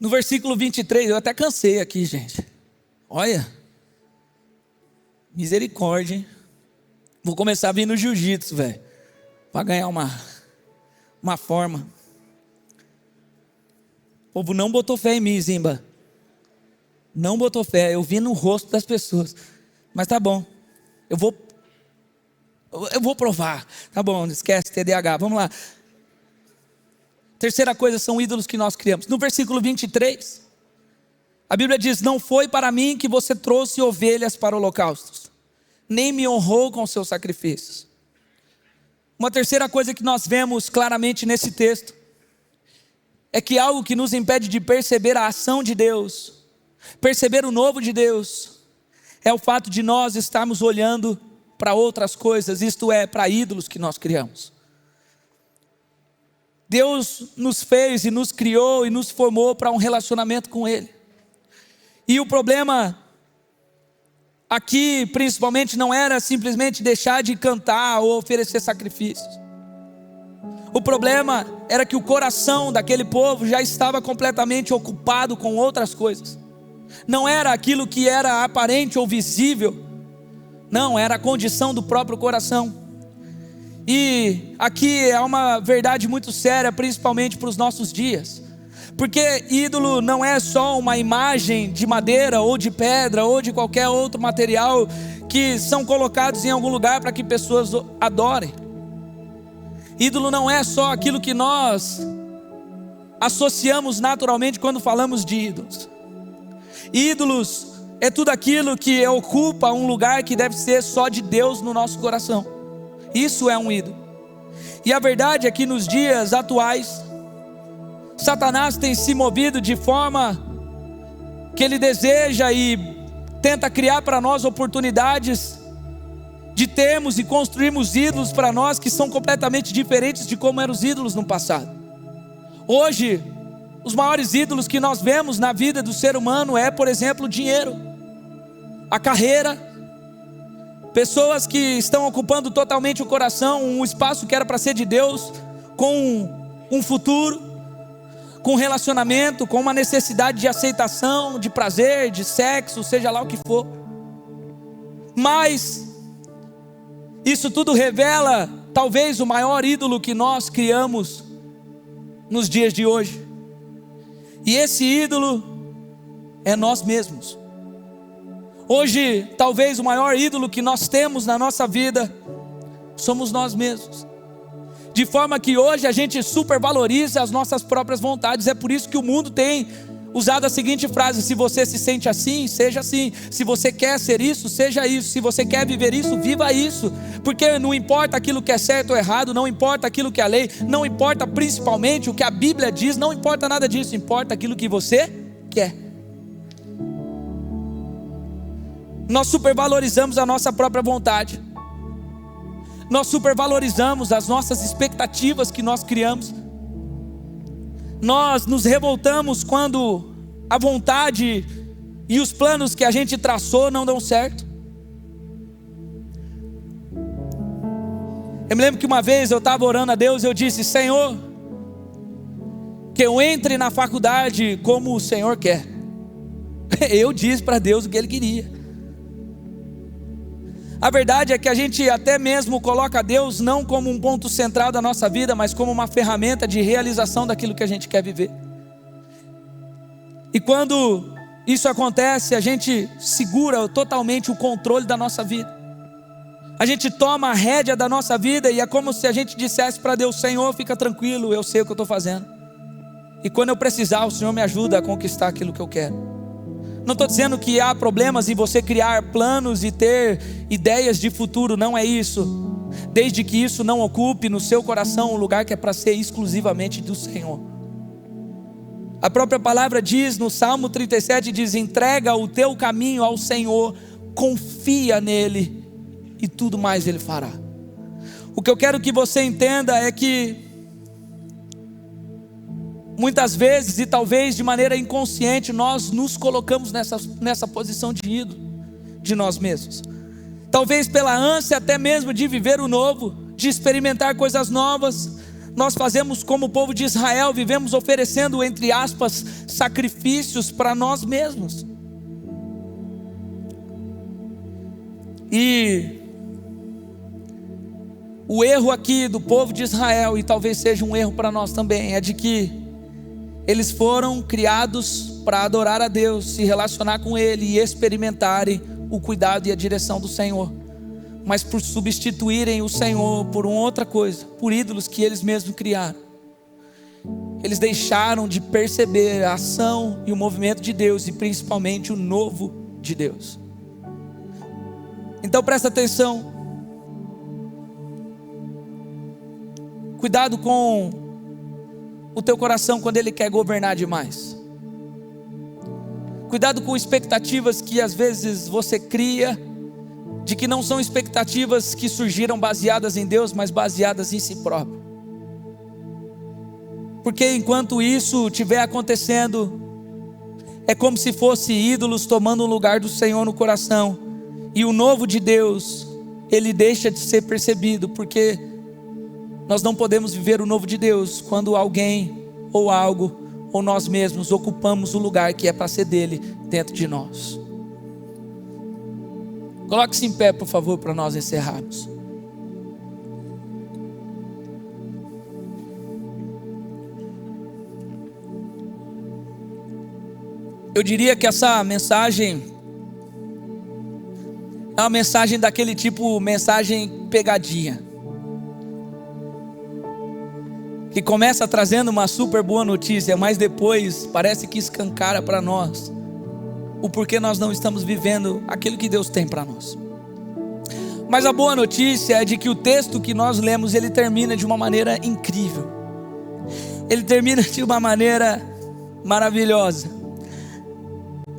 No versículo 23, eu até cansei aqui, gente. Olha, misericórdia, hein? Vou começar a vir no jiu-jitsu, velho, para ganhar uma forma. O povo não botou fé em mim, Zimba. Não botou fé, eu vi no rosto das pessoas. Mas tá bom, eu vou provar. Tá bom, esquece TDAH, vamos lá. Terceira coisa são ídolos que nós criamos. No versículo 23, a Bíblia diz: não foi para mim que você trouxe ovelhas para holocaustos, nem me honrou com seus sacrifícios. Uma terceira coisa que nós vemos claramente nesse texto, é que algo que nos impede de perceber a ação de Deus, perceber o novo de Deus, é o fato de nós estarmos olhando para outras coisas, isto é, para ídolos que nós criamos. Deus nos fez e nos criou e nos formou para um relacionamento com Ele. E o problema aqui, principalmente, não era simplesmente deixar de cantar ou oferecer sacrifícios. O problema era que o coração daquele povo já estava completamente ocupado com outras coisas. Não era aquilo que era aparente ou visível, não, era a condição do próprio coração. E aqui é uma verdade muito séria, principalmente para os nossos dias, porque ídolo não é só uma imagem de madeira ou de pedra ou de qualquer outro material que são colocados em algum lugar para que pessoas adorem. Ídolo não é só aquilo que nós associamos naturalmente quando falamos de ídolos. Ídolos é tudo aquilo que ocupa um lugar que deve ser só de Deus no nosso coração. Isso é um ídolo. E a verdade é que nos dias atuais, Satanás tem se movido de forma que ele deseja e tenta criar para nós oportunidades de termos e construirmos ídolos para nós que são completamente diferentes de como eram os ídolos no passado. Hoje, os maiores ídolos que nós vemos na vida do ser humano é, por exemplo, o dinheiro, a carreira. Pessoas que estão ocupando totalmente o coração, um espaço que era para ser de Deus, com um futuro, com relacionamento, com uma necessidade de aceitação, de prazer, de sexo, seja lá o que for. Mas isso tudo revela talvez o maior ídolo que nós criamos nos dias de hoje. E esse ídolo é nós mesmos. Hoje, talvez o maior ídolo que nós temos na nossa vida somos nós mesmos. De forma que hoje a gente supervaloriza as nossas próprias vontades. É por isso que o mundo tem usado a seguinte frase: se você se sente assim, seja assim. Se você quer ser isso, seja isso. Se você quer viver isso, viva isso. Porque não importa aquilo que é certo ou errado, não importa aquilo que é a lei, não importa principalmente o que a Bíblia diz, não importa nada disso, importa aquilo que você quer. Nós supervalorizamos a nossa própria vontade. Nós supervalorizamos as nossas expectativas que nós criamos. Nós nos revoltamos quando a vontade e os planos que a gente traçou não dão certo. Eu me lembro que uma vez eu estava orando a Deus e eu disse: Senhor, que eu entre na faculdade como o Senhor quer. Eu disse para Deus o que Ele queria. A verdade é que a gente até mesmo coloca Deus não como um ponto central da nossa vida, mas como uma ferramenta de realização daquilo que a gente quer viver. E quando isso acontece, a gente segura totalmente o controle da nossa vida. A gente toma a rédea da nossa vida e é como se a gente dissesse para Deus: Senhor, fica tranquilo, eu sei o que eu estou fazendo. E quando eu precisar, o Senhor me ajuda a conquistar aquilo que eu quero. Não estou dizendo que há problemas em você criar planos e ter ideias de futuro, não é isso. Desde que isso não ocupe no seu coração um lugar que é para ser exclusivamente do Senhor. A própria palavra diz no Salmo 37, diz: entrega o teu caminho ao Senhor, confia nele e tudo mais Ele fará. O que eu quero que você entenda é que muitas vezes, e talvez de maneira inconsciente, nós nos colocamos nessa posição de ídolo de nós mesmos. Talvez pela ânsia até mesmo de viver o novo, de experimentar coisas novas, nós fazemos como o povo de Israel, vivemos oferecendo, entre aspas, sacrifícios para nós mesmos. E o erro aqui do povo de Israel, e talvez seja um erro para nós também, é de que eles foram criados para adorar a Deus, se relacionar com Ele e experimentarem o cuidado e a direção do Senhor, mas por substituírem o Senhor por uma outra coisa, por ídolos que eles mesmos criaram, eles deixaram de perceber a ação e o movimento de Deus, e principalmente o novo de Deus. Então presta atenção, cuidado com o teu coração quando ele quer governar demais. Cuidado com expectativas que às vezes você cria, de que não são expectativas que surgiram baseadas em Deus, mas baseadas em si próprio. Porque enquanto isso estiver acontecendo, é como se fosse ídolos tomando o lugar do Senhor no coração, e o novo de Deus, ele deixa de ser percebido, porque nós não podemos viver o novo de Deus quando alguém ou algo ou nós mesmos ocupamos o lugar que é para ser dele dentro de nós. Coloque-se em pé, por favor, para nós encerrarmos. Eu diria que essa mensagem é uma mensagem daquele tipo, mensagem pegadinha, que começa trazendo uma super boa notícia, mas depois parece que escancara para nós o porquê nós não estamos vivendo aquilo que Deus tem para nós. Mas a boa notícia é de que o texto que nós lemos, ele termina de uma maneira incrível. Ele termina de uma maneira maravilhosa,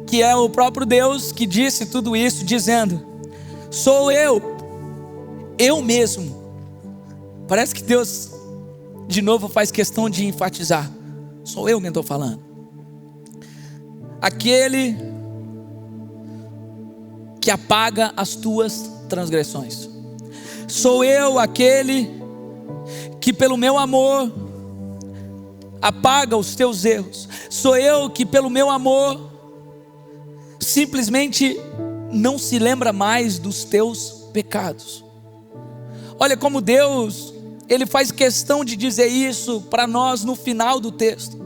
que é o próprio Deus que disse tudo isso, dizendo: sou eu mesmo. Parece que Deus de novo faz questão de enfatizar: sou eu quem estou falando, aquele que apaga as tuas transgressões. Sou eu aquele que pelo meu amor apaga os teus erros. Sou eu que pelo meu amor simplesmente não se lembra mais dos teus pecados. Olha como Deus, ele faz questão de dizer isso para nós no final do texto,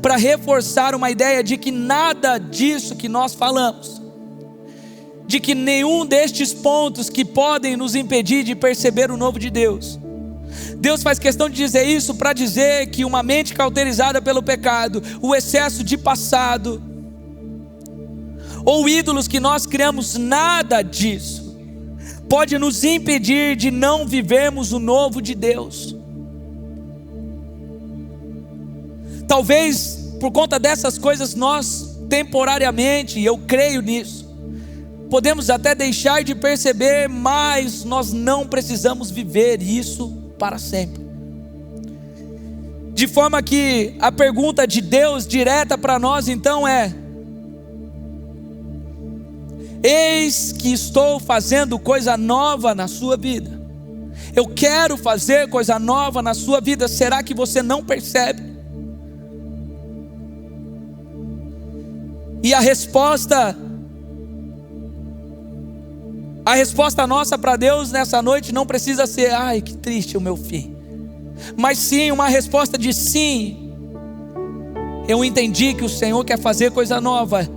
para reforçar uma ideia de que nada disso que nós falamos, de que nenhum destes pontos que podem nos impedir de perceber o novo de Deus, Deus faz questão de dizer isso para dizer que uma mente cauterizada pelo pecado, o excesso de passado, ou ídolos que nós criamos, nada disso pode nos impedir de não vivermos o novo de Deus. Talvez por conta dessas coisas nós temporariamente, e eu creio nisso, podemos até deixar de perceber, mas nós não precisamos viver isso para sempre. De forma que a pergunta de Deus direta para nós então é: eis que estou fazendo coisa nova na sua vida. Eu quero fazer coisa nova na sua vida. Será que você não percebe? E a resposta nossa para Deus nessa noite não precisa ser: ai, que triste o meu fim. Mas sim, uma resposta de sim. Eu entendi que o Senhor quer fazer coisa nova,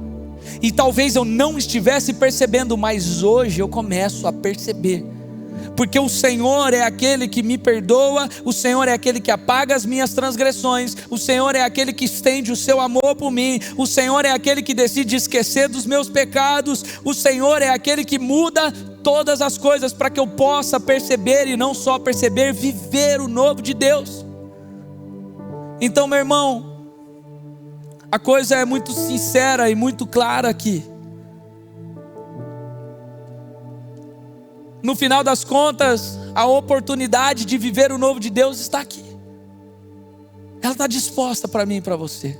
E talvez eu não estivesse percebendo, mas hoje eu começo a perceber. Porque o Senhor é aquele que me perdoa, o Senhor é aquele que apaga as minhas transgressões, o Senhor é aquele que estende o seu amor por mim, o Senhor é aquele que decide esquecer dos meus pecados, o Senhor é aquele que muda todas as coisas para que eu possa perceber, e não só perceber, viver o novo de Deus. Então, meu irmão, a coisa é muito sincera e muito clara aqui. No final das contas, a oportunidade de viver o novo de Deus está aqui. Ela está disposta para mim e para você.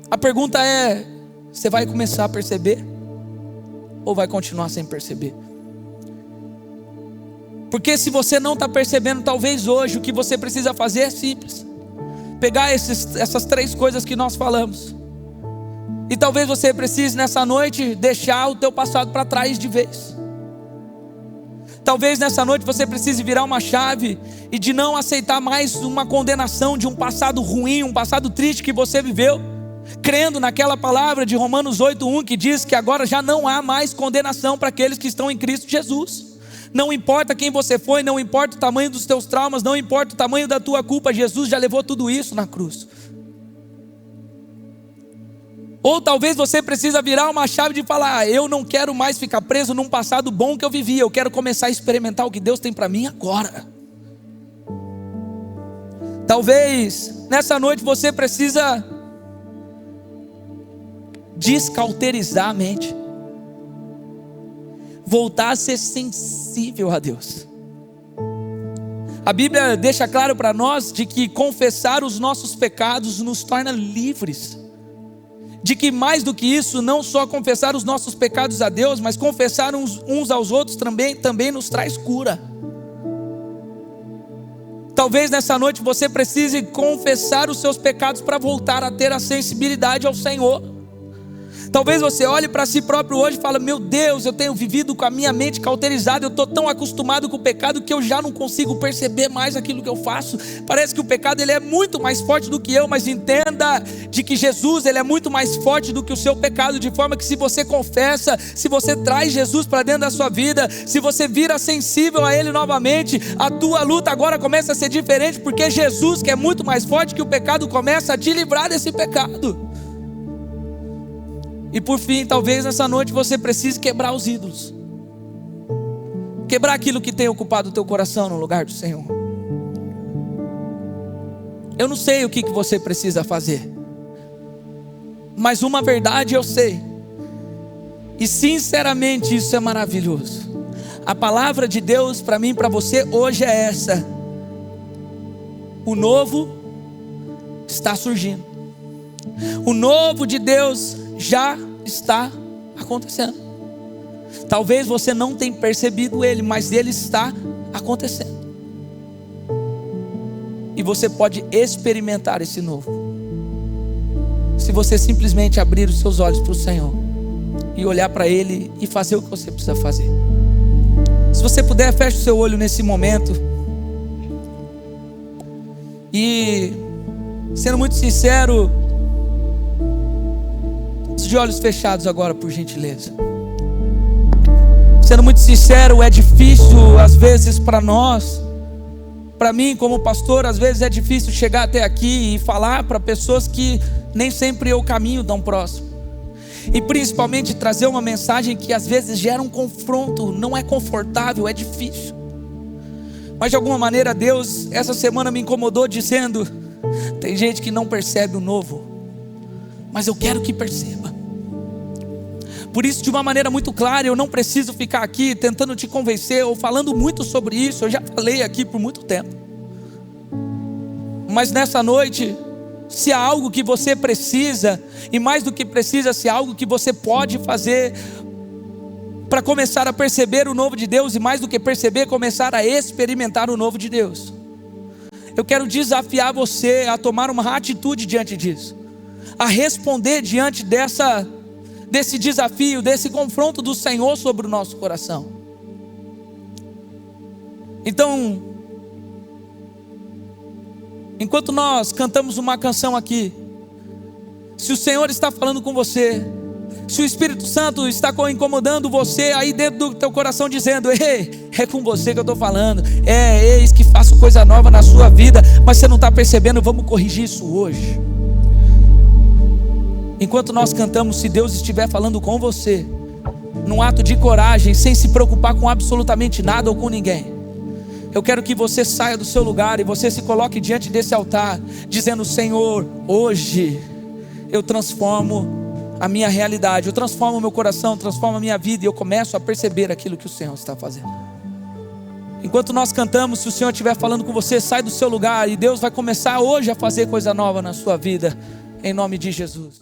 A pergunta é: você vai começar a perceber? Ou vai continuar sem perceber? Porque se você não está percebendo, talvez hoje o que você precisa fazer é simples. Pegar essas 3 coisas que nós falamos. E talvez você precise nessa noite deixar o teu passado para trás de vez. Talvez nessa noite você precise virar uma chave e de não aceitar mais uma condenação de um passado ruim, um passado triste que você viveu, crendo naquela palavra de Romanos 8:1 que diz que agora já não há mais condenação para aqueles que estão em Cristo Jesus. Não importa quem você foi, não importa o tamanho dos teus traumas, não importa o tamanho da tua culpa, Jesus já levou tudo isso na cruz. Ou talvez você precisa virar uma chave de falar: eu não quero mais ficar preso num passado bom que eu vivi, eu quero começar a experimentar o que Deus tem para mim agora. Talvez nessa noite você precisa descauterizar a mente, voltar a ser sensível a Deus. A Bíblia deixa claro para nós de que confessar os nossos pecados nos torna livres. De que mais do que isso, não só confessar os nossos pecados a Deus, mas confessar uns aos outros também nos traz cura. Talvez nessa noite você precise confessar os seus pecados para voltar a ter a sensibilidade ao Senhor. Talvez você olhe para si próprio hoje e fale: meu Deus, eu tenho vivido com a minha mente cauterizada, eu estou tão acostumado com o pecado que eu já não consigo perceber mais aquilo que eu faço. Parece que o pecado ele é muito mais forte do que eu, mas entenda de que Jesus ele é muito mais forte do que o seu pecado, de forma que se você confessa, se você traz Jesus para dentro da sua vida, se você vira sensível a Ele novamente, a tua luta agora começa a ser diferente, porque Jesus, que é muito mais forte que o pecado, começa a te livrar desse pecado. E por fim, talvez nessa noite você precise quebrar os ídolos. Quebrar aquilo que tem ocupado o teu coração no lugar do Senhor. Eu não sei o que você precisa fazer, mas uma verdade eu sei. E sinceramente isso é maravilhoso. A palavra de Deus para mim e para você hoje é essa: o novo está surgindo. O novo de Deus já está acontecendo. Talvez você não tenha percebido ele, mas ele está acontecendo. E você pode experimentar esse novo, se você simplesmente abrir os seus olhos para o Senhor e olhar para Ele e fazer o que você precisa fazer. Se você puder, feche o seu olho nesse momento. E sendo muito sincero, de olhos fechados agora, por gentileza. Sendo muito sincero, é difícil às vezes para nós, para mim como pastor, às vezes é difícil chegar até aqui e falar para pessoas que nem sempre é o caminho tão próximo. E principalmente trazer uma mensagem que às vezes gera um confronto, não é confortável, é difícil. Mas de alguma maneira Deus essa semana me incomodou dizendo: tem gente que não percebe o novo, mas eu quero que perceba. Por isso, de uma maneira muito clara, eu não preciso ficar aqui tentando te convencer ou falando muito sobre isso. Eu já falei aqui por muito tempo. Mas nessa noite, se há algo que você precisa, e mais do que precisa, se há algo que você pode fazer para começar a perceber o novo de Deus, e mais do que perceber, começar a experimentar o novo de Deus, eu quero desafiar você a tomar uma atitude diante disso, a responder diante desse desafio, desse confronto do Senhor sobre o nosso coração. Então, enquanto nós cantamos uma canção aqui, Se o Senhor está falando com você, se o Espírito Santo está incomodando você aí dentro do teu coração, dizendo: ei, é com você que eu estou falando, eis que faço coisa nova na sua vida, mas você não está percebendo, vamos corrigir isso hoje. Enquanto nós cantamos, se Deus estiver falando com você, num ato de coragem, sem se preocupar com absolutamente nada ou com ninguém, eu quero que você saia do seu lugar e você se coloque diante desse altar, dizendo: Senhor, hoje eu transformo a minha realidade, eu transformo o meu coração, transformo a minha vida, e eu começo a perceber aquilo que o Senhor está fazendo. Enquanto nós cantamos, se o Senhor estiver falando com você, sai do seu lugar, e Deus vai começar hoje a fazer coisa nova na sua vida, em nome de Jesus.